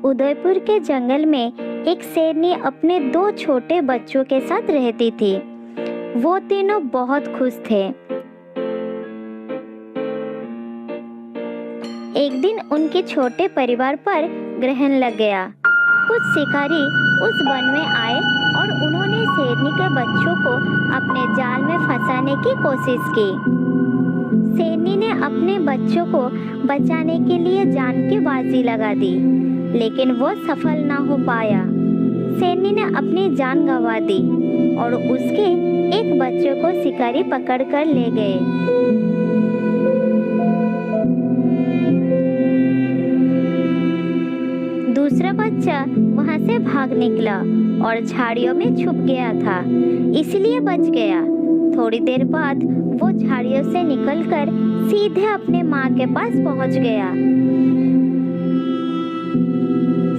उदयपुर के जंगल में एक शेरनी अपने 2 छोटे बच्चों के साथ रहती थी। वो तीनों बहुत खुश थे। एक दिन उनके छोटे परिवार पर ग्रहण लग गया। कुछ शिकारी उस वन में आए और उन्होंने शेरनी के बच्चों को अपने जाल में फंसाने की कोशिश की। शेरनी ने अपने बच्चों को बचाने के लिए जान की बाजी लगा दी, लेकिन वो सफल ना हो पाया। शेरनी ने अपनी जान गंवा दी और उसके एक बच्चे को शिकारी पकड़कर ले गए। दूसरा बच्चा वहां से भाग निकला और झाड़ियों में छुप गया था, इसलिए बच गया। थोड़ी देर बाद वो झाड़ियों से निकलकर सीधे अपने माँ के पास पहुंच गया।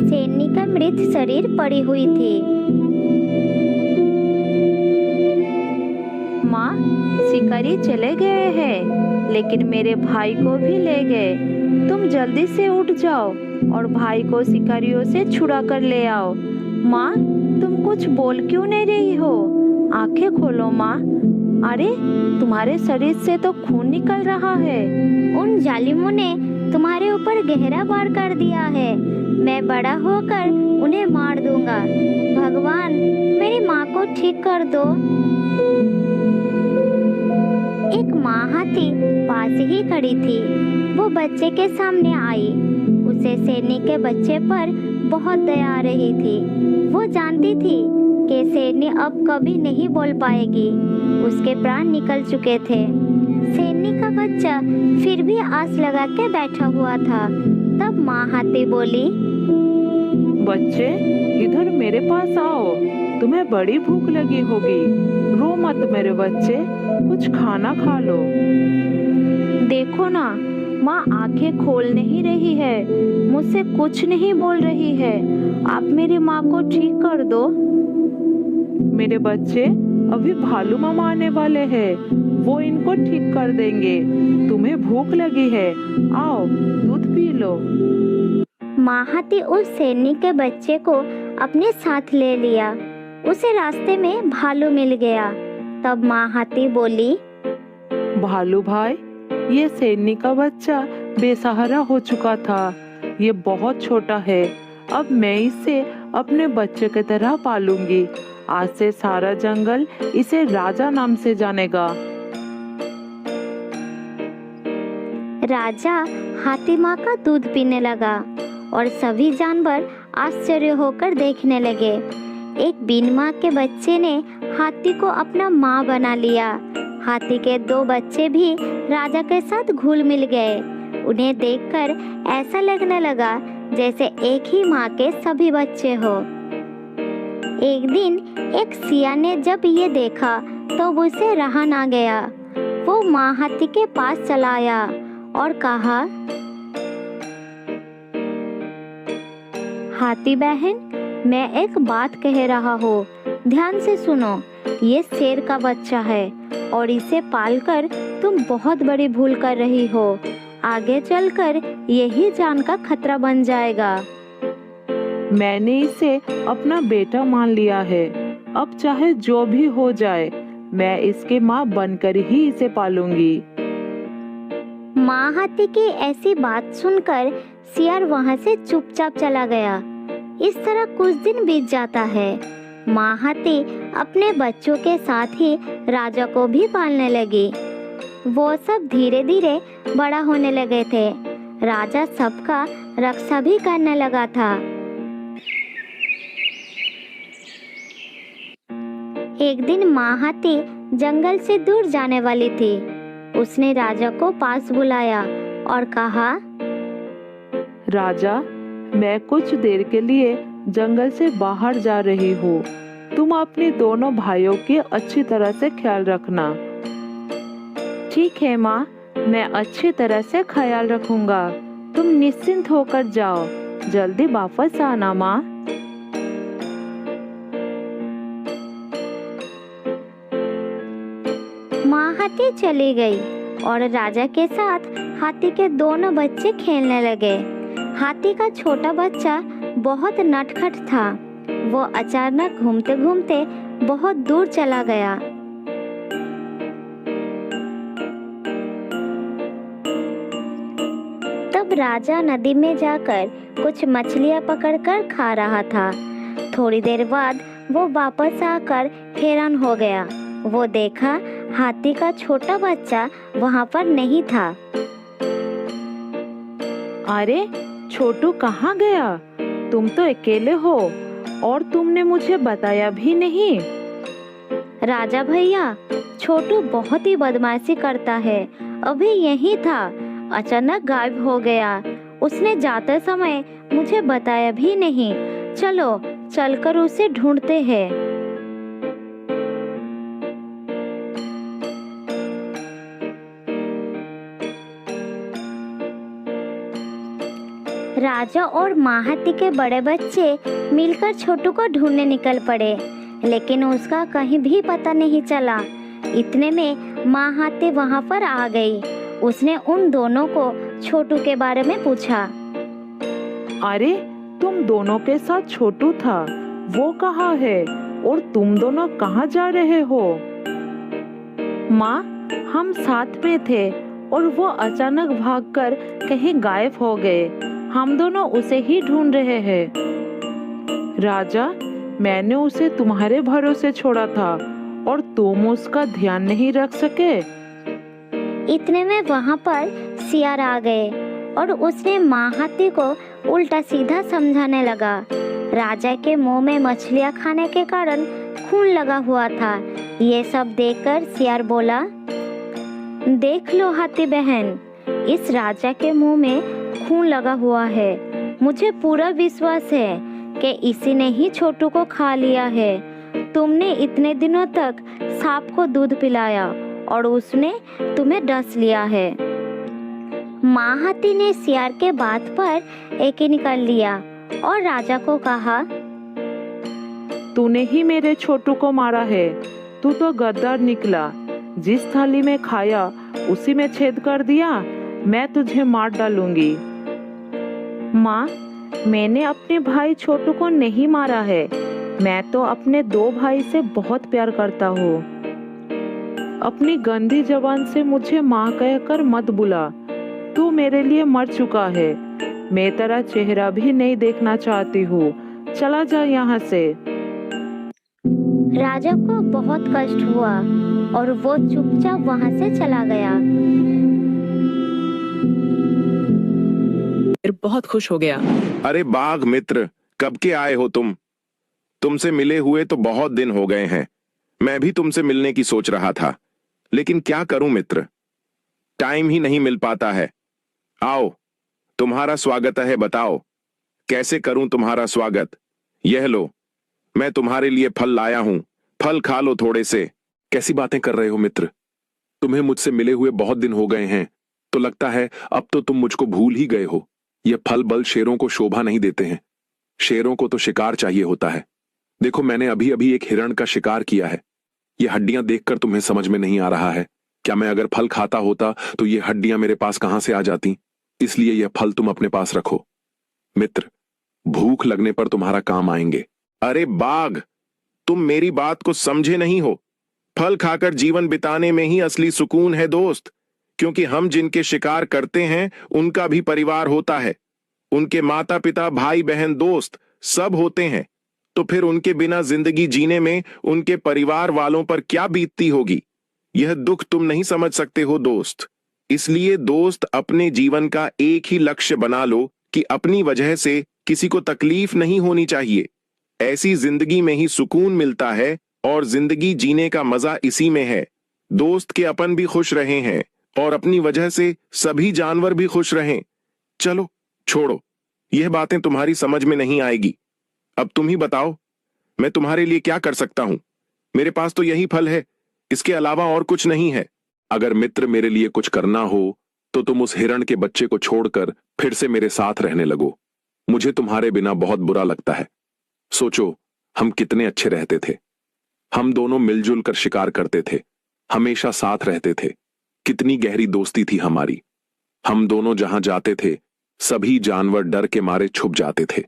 शेरनी का मृत शरीर पड़ी हुई थी। माँ, शिकारी चले गए हैं, लेकिन मेरे भाई को भी ले गए। तुम जल्दी से उठ जाओ और भाई को शिकारियों से छुड़ा कर ले आओ। माँ, तुम कुछ बोल क्यों नहीं रही हो? आंखें खोलो माँ। अरे, तुम्हारे शरीर से तो खून निकल रहा है। उन जालिमों ने तुम्हारे ऊपर गहरा वार कर दिया है। मैं बड़ा होकर उन्हें मार दूंगा। भगवान, मेरी माँ को ठीक कर दो। एक माँ हाथी पास ही खड़ी थी। वो बच्चे के सामने आई। उसे शेरनी के बच्चे पर बहुत दया आ रही थी। वो जानती थी कि शेरनी अब कभी नहीं बोल पाएगी। उसके प्राण निकल चुके थे। शेरनी का बच्चा फिर भी आस लगा के बैठा हुआ था। तब माँ हाथी बोली, बच्चे, इधर मेरे पास आओ। तुम्हें बड़ी भूख लगी होगी। रो मत मेरे बच्चे, कुछ खाना खा लो। देखो ना, माँ आंखें खोल नहीं रही है, मुझसे कुछ नहीं बोल रही है। आप मेरी माँ को ठीक कर दो। मेरे बच्चे, अभी भालू मामा आने वाले हैं। वो इनको ठीक कर देंगे। तुम्हें भूख लगी है, आओ दूध पी लो। माँ हाथी उस शेरनी के बच्चे को अपने साथ ले लिया। उसे रास्ते में भालू मिल गया। तब माँ हाथी बोली, भालू भाई, ये शेरनी का बच्चा बेसहारा हो चुका था। ये बहुत छोटा है। अब मैं इसे अपने बच्चे की तरह पालूंगी। आज से सारा जंगल इसे राजा नाम से जानेगा। राजा हाथी माँ का दूध पीने लगा और सभी जानवर आश्चर्य होकर देखने लगे। एक बीन माँ के बच्चे ने हाथी को अपना माँ बना लिया। हाथी के 2 बच्चे भी राजा के साथ घुल मिल गए। उन्हें देखकर ऐसा लगने लगा जैसे एक ही माँ के सभी बच्चे हो। एक दिन एक सियार ने जब ये देखा तो उसे रहा ना गया। वो माँ हाथी के पास चला आया और कहा, हाथी बहन, मैं एक बात कह रहा हूँ, ध्यान से सुनो। ये शेर का बच्चा है और इसे पालकर तुम बहुत बड़ी भूल कर रही हो। आगे चलकर यही जान का खतरा बन जाएगा। मैंने इसे अपना बेटा मान लिया है। अब चाहे जो भी हो जाए, मैं इसके माँ बनकर ही इसे पालूंगी। माँ हाथी की ऐसी बात सुनकर सियार वहाँ से चुपचाप चला गया। इस तरह कुछ दिन बीत जाता है। माँ हाथी अपने बच्चों के साथ ही राजा को भी पालने लगी। वो सब धीरे धीरे बड़ा होने लगे थे। राजा सबका रक्षा भी करने लगा था। एक दिन माँ हाथी जंगल से दूर जाने वाली थी। उसने राजा को पास बुलाया और कहा, राजा, मैं कुछ देर के लिए जंगल से बाहर जा रही हूँ। तुम अपने दोनों भाइयों की अच्छी तरह से ख्याल रखना। ठीक है माँ, मैं अच्छी तरह से ख्याल रखूंगा। तुम निश्चिंत होकर जाओ। जल्दी वापस आना माँ। माँ हाथी चली गई और राजा के साथ हाथी के दोनों बच्चे खेलने लगे। हाथी का छोटा बच्चा बहुत नटखट था। वो अचानक घूमते घूमते बहुत दूर चला गया। तब राजा नदी में जाकर कुछ मछलियां पकड़कर खा रहा था। थोड़ी देर बाद वो वापस आकर हैरान हो गया। वो देखा हाथी का छोटा बच्चा वहां पर नहीं था। अरे छोटू कहाँ गया? तुम तो अकेले हो और तुमने मुझे बताया भी नहीं। राजा भैया, छोटू बहुत ही बदमाशी करता है। अभी यही था, अचानक गायब हो गया। उसने जाते समय मुझे बताया भी नहीं। चलो चलकर उसे ढूंढते हैं। राजा और माँ हाथी के बड़े बच्चे मिलकर छोटू को ढूंढने निकल पड़े, लेकिन उसका कहीं भी पता नहीं चला। इतने में माँ हाथी वहां पर आ गई। उसने उन दोनों को छोटू के बारे में पूछा। अरे तुम दोनों के साथ छोटू था, वो कहाँ है और तुम दोनों कहाँ जा रहे हो? माँ, हम साथ में थे और वो अचानक भागकर कहीं गायब हो गए। हम दोनों उसे ही ढूंढ रहे हैं। राजा, मैंने उसे तुम्हारे भरोसे छोड़ा था और तुम उसका ध्यान नहीं रख सके। इतने में वहां पर सियार आ गए और उसने माँ हाथी को उल्टा सीधा समझाने लगा। राजा के मुंह में मछलियां खाने के कारण खून लगा हुआ था। ये सब देखकर सियार बोला, देख लो हाथी बहन, इस राजा के मुंह में खून लगा हुआ है। मुझे पूरा विश्वास है कि इसी ने ही छोटू को खा लिया है। तुमने इतने दिनों तक सांप को दूध पिलाया और उसने तुम्हें डस लिया है। माँ हाथी ने सियार के बात पर एके निकाल लिया और राजा को कहा, तूने ही मेरे छोटू को मारा है। तू तो गद्दार निकला। जिस थाली में खाया उसी में छेद कर दिया। मैं तुझे मार डालूंगी। माँ, मैंने अपने भाई छोटू को नहीं मारा है। मैं तो अपने दो भाई से बहुत प्यार करता हूँ। अपनी गंदी जबान से मुझे माँ कहकर मत बुला। तू मेरे लिए मर चुका है। मैं तेरा चेहरा भी नहीं देखना चाहती हूँ। चला जा यहाँ से। राजा को बहुत कष्ट हुआ और वो चुपचाप वहां से चला गया। फिर बहुत खुश हो गया। अरे बाघ मित्र, कब के आए हो तुम? तुमसे मिले हुए तो बहुत दिन हो गए हैं। मैं भी तुमसे मिलने की सोच रहा था, लेकिन क्या करूं मित्र, टाइम ही नहीं मिल पाता है। आओ, तुम्हारा स्वागत है। बताओ कैसे करूं तुम्हारा स्वागत? यह लो, मैं तुम्हारे लिए फल लाया हूं। फल खा लो थोड़े से। कैसी बातें कर रहे हो मित्र? तुम्हें मुझसे मिले हुए बहुत दिन हो गए हैं, तो लगता है अब तो तुम मुझको भूल ही गए हो। ये फल बल शेरों को शोभा नहीं देते हैं। शेरों को तो शिकार चाहिए होता है। देखो, मैंने अभी अभी एक हिरण का शिकार किया है। ये हड्डियां देखकर तुम्हें समझ में नहीं आ रहा है क्या मैं अगर फल खाता होता तो ये हड्डियां मेरे पास कहां से आ जाती? इसलिए यह फल तुम अपने पास रखो मित्र, भूख लगने पर तुम्हारा काम आएंगे। अरे बाघ, तुम मेरी बात को समझे नहीं हो। फल खाकर जीवन बिताने में ही असली सुकून है दोस्त, क्योंकि हम जिनके शिकार करते हैं उनका भी परिवार होता है। उनके माता पिता, भाई बहन, दोस्त सब होते हैं। तो फिर उनके बिना जिंदगी जीने में उनके परिवार वालों पर क्या बीतती होगी, यह दुख तुम नहीं समझ सकते हो दोस्त। इसलिए दोस्त, अपने जीवन का एक ही लक्ष्य बना लो कि अपनी वजह से किसी को तकलीफ नहीं होनी चाहिए। ऐसी जिंदगी में ही सुकून मिलता है और जिंदगी जीने का मजा इसी में है। दोस्त के अपन भी खुश रहे हैं और अपनी वजह से सभी जानवर भी खुश रहें। चलो छोड़ो, यह बातें तुम्हारी समझ में नहीं आएगी। अब तुम ही बताओ, मैं तुम्हारे लिए क्या कर सकता हूं? मेरे पास तो यही फल है, इसके अलावा और कुछ नहीं है। अगर मित्र मेरे लिए कुछ करना हो तो तुम उस हिरण के बच्चे को छोड़कर फिर से मेरे साथ रहने लगो। मुझे तुम्हारे बिना बहुत बुरा लगता है। सोचो, हम कितने अच्छे रहते थे। हम दोनों मिलजुल कर शिकार करते थे, हमेशा साथ रहते थे। कितनी गहरी दोस्ती थी हमारी। हम दोनों जहां जाते थे सभी जानवर डर के मारे छुप जाते थे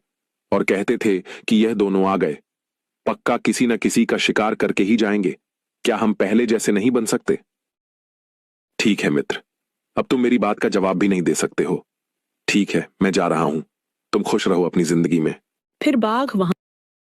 और कहते थे कि यह दोनों आ गए, पक्का किसी न किसी का शिकार करके ही जाएंगे। क्या हम पहले जैसे नहीं बन सकते? ठीक है मित्र, अब तुम मेरी बात का जवाब भी नहीं दे सकते हो। ठीक है, मैं जा रहा हूं। तुम खुश रहो अपनी जिंदगी में। फिर बाघ वहां